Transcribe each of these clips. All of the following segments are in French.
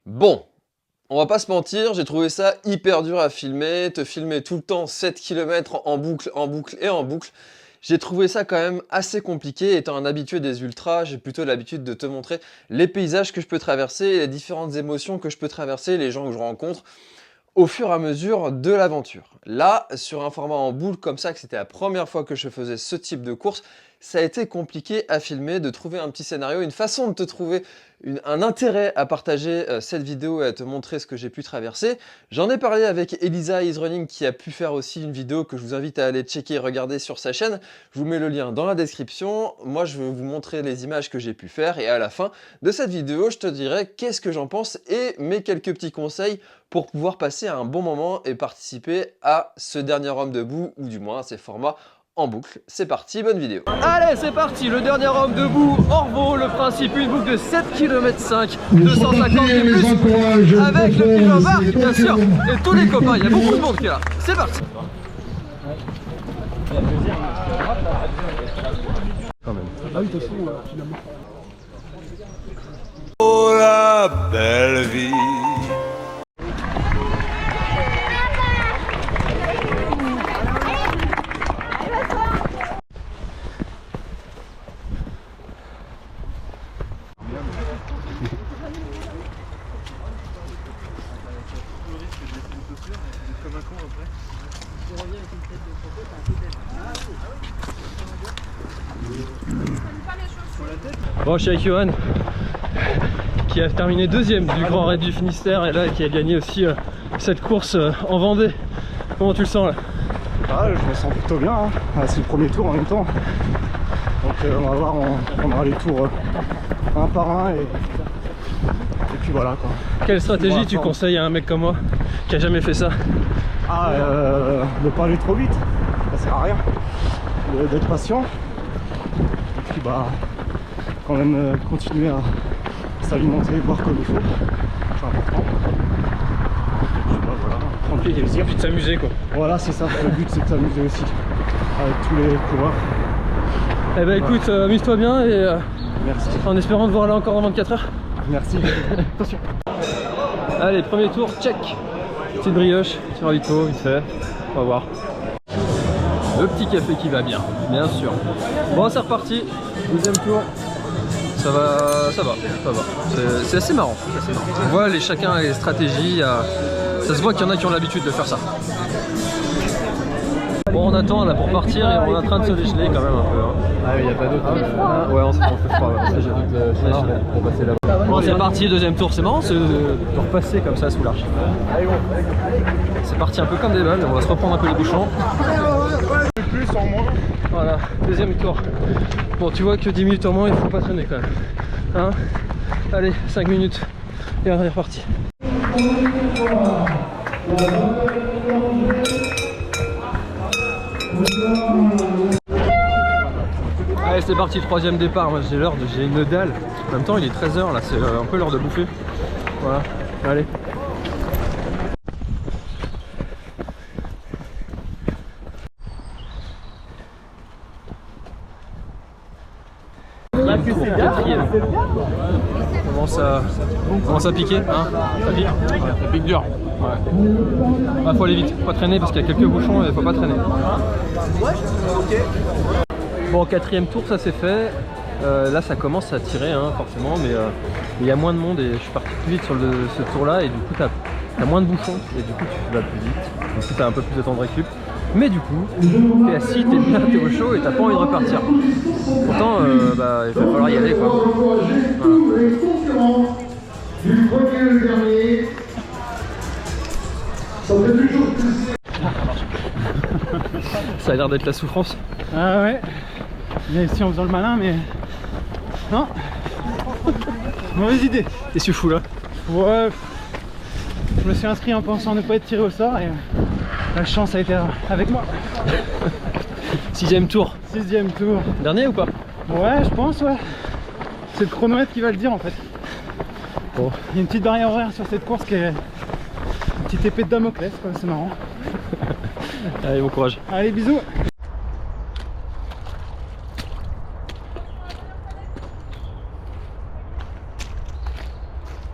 Bon, on va pas se mentir, j'ai trouvé ça hyper dur à filmer, te filmer tout le temps 7 km en boucle, en boucle et en boucle. J'ai trouvé ça quand même assez compliqué, étant un habitué des ultras, j'ai plutôt l'habitude de te montrer les paysages que je peux traverser, les différentes émotions que je peux traverser, les gens que je rencontre au fur et à mesure de l'aventure. Là, sur un format en boule comme ça, que c'était la première fois que je faisais ce type de course, ça a été compliqué à filmer, de trouver un petit scénario, une façon de te trouver un intérêt à partager cette vidéo et à te montrer ce que j'ai pu traverser. J'en ai parlé avec Elisa Is Running qui a pu faire aussi une vidéo que je vous invite à aller checker et regarder sur sa chaîne. Je vous mets le lien dans la description. Moi, je vais vous montrer les images que j'ai pu faire et à la fin de cette vidéo, je te dirai qu'est-ce que j'en pense et mes quelques petits conseils pour pouvoir passer un bon moment et participer à ce dernier homme debout, ou du moins à ces formats en boucle. C'est parti, bonne vidéo. Allez, c'est parti, le dernier homme debout, Orvaux, le principe, une boucle de 7 km 5, 250 et plus, avec le petit Jean-Marc, bien sûr, et tous les copains, il y a beaucoup de monde qui est là. C'est parti. Quand même. Ah oui, de toute façon, Oh la belle vie. Bon, je suis avec Johan qui a terminé deuxième du Grand Raid du Finistère et là qui a gagné aussi cette course en Vendée. Comment tu le sens là? Ah, je me sens plutôt bien, hein. Ah, c'est le premier tour en même temps. Donc on va voir, on prendra les tours un par un et puis voilà quoi. Quelle stratégie tu conseilles à un mec comme moi qui a jamais fait ça? Ah, ne pas aller trop vite, ça sert à rien. D'être patient. Et puis bah, quand même continuer à s'alimenter, boire comme il faut. C'est important. Et puis bah voilà, prendre du plaisir. Puis de s'amuser quoi. Voilà, c'est ça, le but c'est de s'amuser aussi avec tous les coureurs. Eh ben écoute, amuse-toi bien et Merci. en espérant te voir là encore en 24 heures. Merci. Attention. Allez, premier tour, check. Petite brioche, petit ravito, vite fait. On va voir. Le petit café qui va bien sûr. Bon, c'est reparti. Deuxième tour. Ça va. C'est assez marrant. On voit chacun les stratégies. Ça se voit qu'il y en a qui ont l'habitude de faire ça. Bon, on attend là pour partir et on est en train de se dégeler quand même un peu. Hein. Ah oui, il n'y a pas d'autre. Ouais, on fait froid. Pour passer là-bas. Bon, c'est parti, deuxième tour. C'est marrant de repasser comme ça sous l'arche. C'est parti un peu comme des balles. On va se reprendre un peu les bouchons. Plus en moins. Voilà, deuxième tour. Bon, tu vois que 10 minutes en moins, il faut pas traîner quand même. Hein? Allez, 5 minutes et on est reparti. Allez, c'est parti, troisième départ. Moi j'ai une dalle. En même temps, il est 13 h là, c'est un peu l'heure de bouffer. Voilà, allez. Quatrième. Commence à piquer, hein? Ça pique? Ça pique dur. Ouais. Ah, faut aller vite, faut pas traîner parce qu'il y a quelques bouchons et faut pas traîner. Bon, quatrième tour, ça c'est fait. Là ça commence à tirer hein, forcément, mais il y a moins de monde et je suis parti plus vite sur ce tour là et du coup t'as moins de bouchons et du coup tu vas plus vite. Du coup t'as un peu plus de temps de récup. Mais du coup, t'es assis, t'es bien, t'es au chaud et t'as pas envie de repartir. Pourtant, bah, il va falloir y aller quoi. Voilà. Ça a l'air d'être la souffrance. Ah ouais. Bien ici en faisant le malin, mais non. Mauvaise idée. T'es su fou là? Ouais. Je me suis inscrit en pensant ne pas être tiré au sort et la chance a été avec moi. Sixième tour. Sixième tour. Dernier ou pas? Ouais, je pense, ouais. C'est le chronomètre qui va le dire en fait. Bon. Il y a une petite barrière horaire sur cette course qui est une petite épée de Damoclès, quoi, c'est marrant. Allez, bon courage. Allez, bisous.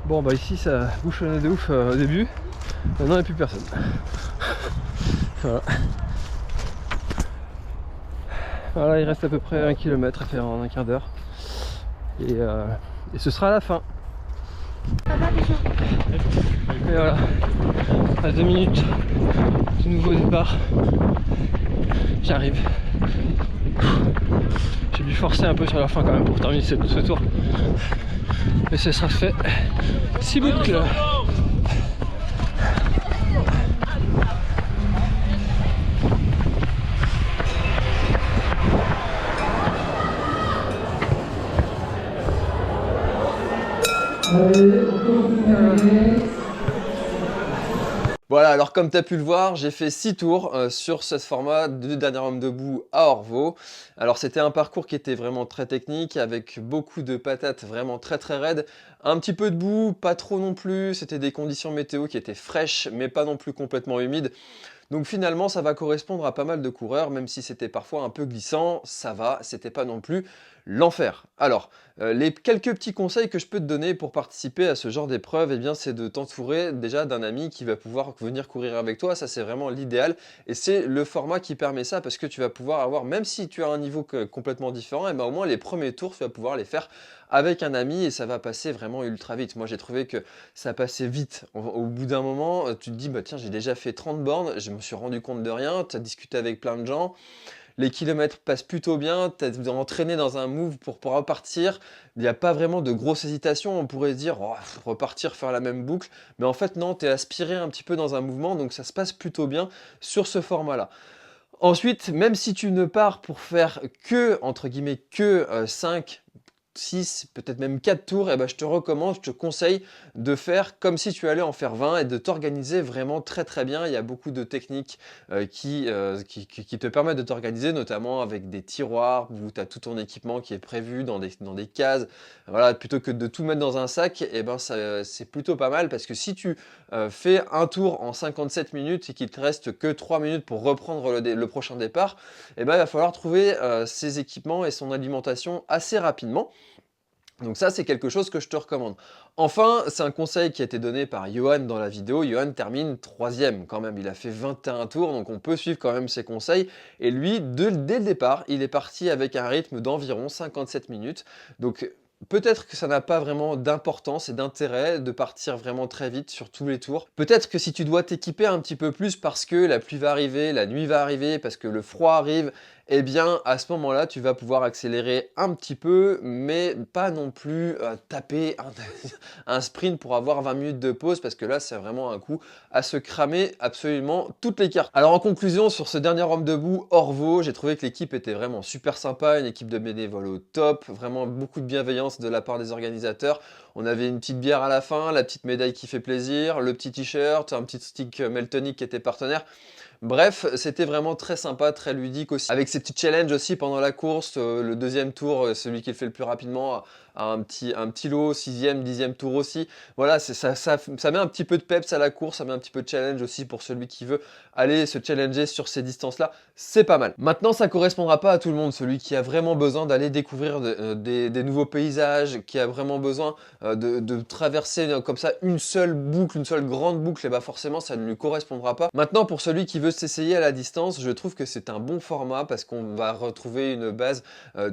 Bon bah ici ça bouchonnait de ouf au début, maintenant il n'y a plus personne. Voilà. Voilà, il reste à peu près 1 km à faire en un quart d'heure. Et ce sera la fin. Et voilà, à 2 minutes du nouveau départ, j'arrive. J'ai dû forcer un peu sur la fin quand même pour terminer ce tour. Mais ce sera fait. 6 boucles. Voilà, alors comme tu as pu le voir, j'ai fait 6 tours sur ce format de Dernier Homme Debout à Orvaux. Alors c'était un parcours qui était vraiment très technique, avec beaucoup de patates vraiment très raides. Un petit peu de boue, pas trop non plus, c'était des conditions météo qui étaient fraîches, mais pas non plus complètement humides. Donc finalement, ça va correspondre à pas mal de coureurs, même si c'était parfois un peu glissant, ça va, c'était pas non plus l'enfer. Alors, les quelques petits conseils que je peux te donner pour participer à ce genre d'épreuve, eh bien, c'est de t'entourer déjà d'un ami qui va pouvoir venir courir avec toi, ça c'est vraiment l'idéal, et c'est le format qui permet ça, parce que tu vas pouvoir avoir, même si tu as un niveau complètement différent, eh bien, au moins les premiers tours, tu vas pouvoir les faire avec un ami, et ça va passer vraiment ultra vite. Moi j'ai trouvé que ça passait vite. Au bout d'un moment, tu te dis, bah tiens, j'ai déjà fait 30 bornes, je me suis rendu compte de rien, tu as discuté avec plein de gens, les kilomètres passent plutôt bien, tu es entraîné dans un move pour repartir, il n'y a pas vraiment de grosse hésitation, on pourrait se dire, oh, repartir, faire la même boucle, mais en fait non, tu es aspiré un petit peu dans un mouvement, donc ça se passe plutôt bien sur ce format-là. Ensuite, même si tu ne pars pour faire que, entre guillemets, que 5, 6, peut-être même 4 tours, et ben je te recommande, je te conseille de faire comme si tu allais en faire 20 et de t'organiser vraiment très bien. Il y a beaucoup de techniques qui te permettent de t'organiser, notamment avec des tiroirs où tu as tout ton équipement qui est prévu dans des cases. Voilà, plutôt que de tout mettre dans un sac, et ben c'est plutôt pas mal, parce que si tu fais un tour en 57 minutes et qu'il te reste que 3 minutes pour reprendre le prochain départ, et ben il va falloir trouver ses équipements et son alimentation assez rapidement. Donc ça, c'est quelque chose que je te recommande. Enfin, c'est un conseil qui a été donné par Johan dans la vidéo. Johan termine 3e quand même, il a fait 21 tours, donc on peut suivre quand même ses conseils. Et lui, dès le départ, il est parti avec un rythme d'environ 57 minutes. Donc peut-être que ça n'a pas vraiment d'importance et d'intérêt de partir vraiment très vite sur tous les tours. Peut-être que si tu dois t'équiper un petit peu plus parce que la pluie va arriver, la nuit va arriver, parce que le froid arrive, eh bien à ce moment-là, tu vas pouvoir accélérer un petit peu, mais pas non plus taper un sprint pour avoir 20 minutes de pause, parce que là, c'est vraiment un coup à se cramer absolument toutes les cartes. Alors en conclusion, sur ce Dernier Homme Debout Orvaux, j'ai trouvé que l'équipe était vraiment super sympa, une équipe de bénévoles au top, vraiment beaucoup de bienveillance de la part des organisateurs. On avait une petite bière à la fin, la petite médaille qui fait plaisir, le petit t-shirt, un petit stick Meltonic qui était partenaire. Bref, c'était vraiment très sympa, très ludique aussi. Avec ces petits challenges aussi pendant la course, le deuxième tour, celui qui le fait le plus rapidement, a un petit lot, 6e, 10e tour aussi. Voilà, ça met un petit peu de peps à la course, ça met un petit peu de challenge aussi pour celui qui veut aller se challenger sur ces distances-là. C'est pas mal. Maintenant, ça ne correspondra pas à tout le monde. Celui qui a vraiment besoin d'aller découvrir des nouveaux paysages, qui a vraiment besoin de traverser comme ça une seule boucle, une seule grande boucle, et bah forcément, ça ne lui correspondra pas. Maintenant, pour celui qui veut s'essayer à la distance, je trouve que c'est un bon format, parce qu'on va retrouver une base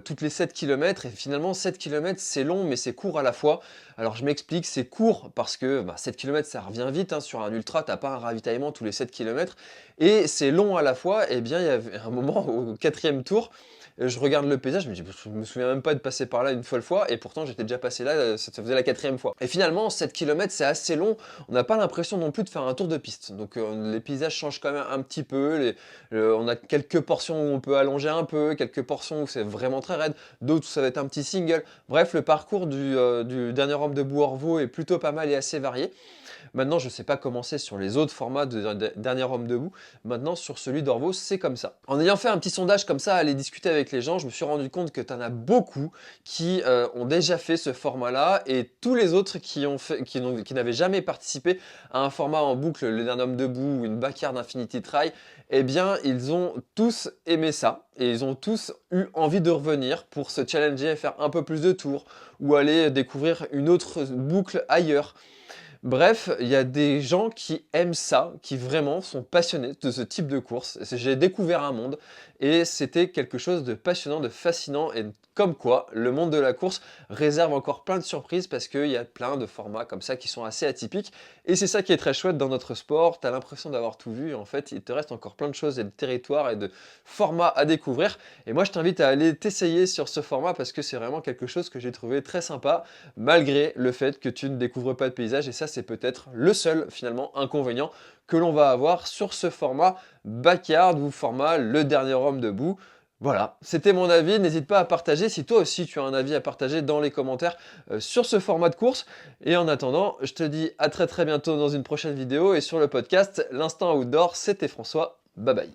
toutes les 7 km, et finalement 7 km c'est long mais c'est court à la fois. Alors je m'explique, c'est court parce que 7 km ça revient vite, hein. Sur un ultra t'as pas un ravitaillement tous les 7 km, et c'est long à la fois. Et bien il y avait un moment au 4e tour, je regarde le paysage, je me dis, je me souviens même pas de passer par là une seule fois, et pourtant j'étais déjà passé là, ça faisait la 4e fois. Et finalement 7 km c'est assez long, on n'a pas l'impression non plus de faire un tour de piste. Donc les paysages changent quand même un petit peu, on a quelques portions où on peut allonger un peu, quelques portions où c'est vraiment très raide, d'autres où ça va être un petit single. Bref, le parcours du Dernier Homme Debout Orvaux est plutôt pas mal et assez varié. Maintenant, je ne sais pas comment c'est sur les autres formats de Dernier Homme Debout. Maintenant, sur celui d'Orvaux, c'est comme ça. En ayant fait un petit sondage comme ça, aller discuter avec avec les gens, je me suis rendu compte que tu en as beaucoup qui ont déjà fait ce format-là et tous les autres qui n'avaient jamais participé à un format en boucle, le dernier homme debout ou une backyard Infinity Try, eh bien, ils ont tous aimé ça et ils ont tous eu envie de revenir pour se challenger et faire un peu plus de tours ou aller découvrir une autre boucle ailleurs. Bref, il y a des gens qui aiment ça, qui vraiment sont passionnés de ce type de course. J'ai découvert un monde et c'était quelque chose de passionnant, de fascinant et comme quoi le monde de la course réserve encore plein de surprises parce qu'il y a plein de formats comme ça qui sont assez atypiques et c'est ça qui est très chouette dans notre sport. Tu as l'impression d'avoir tout vu et en fait il te reste encore plein de choses et de territoires et de formats à découvrir et moi je t'invite à aller t'essayer sur ce format parce que c'est vraiment quelque chose que j'ai trouvé très sympa malgré le fait que tu ne découvres pas de paysage et ça c'est peut-être le seul finalement inconvénient que l'on va avoir sur ce format backyard ou format le dernier homme debout. Voilà, c'était mon avis, n'hésite pas à partager si toi aussi tu as un avis à partager dans les commentaires sur ce format de course. Et en attendant, je te dis à très bientôt dans une prochaine vidéo et sur le podcast L'Instant Outdoor, c'était François, bye bye.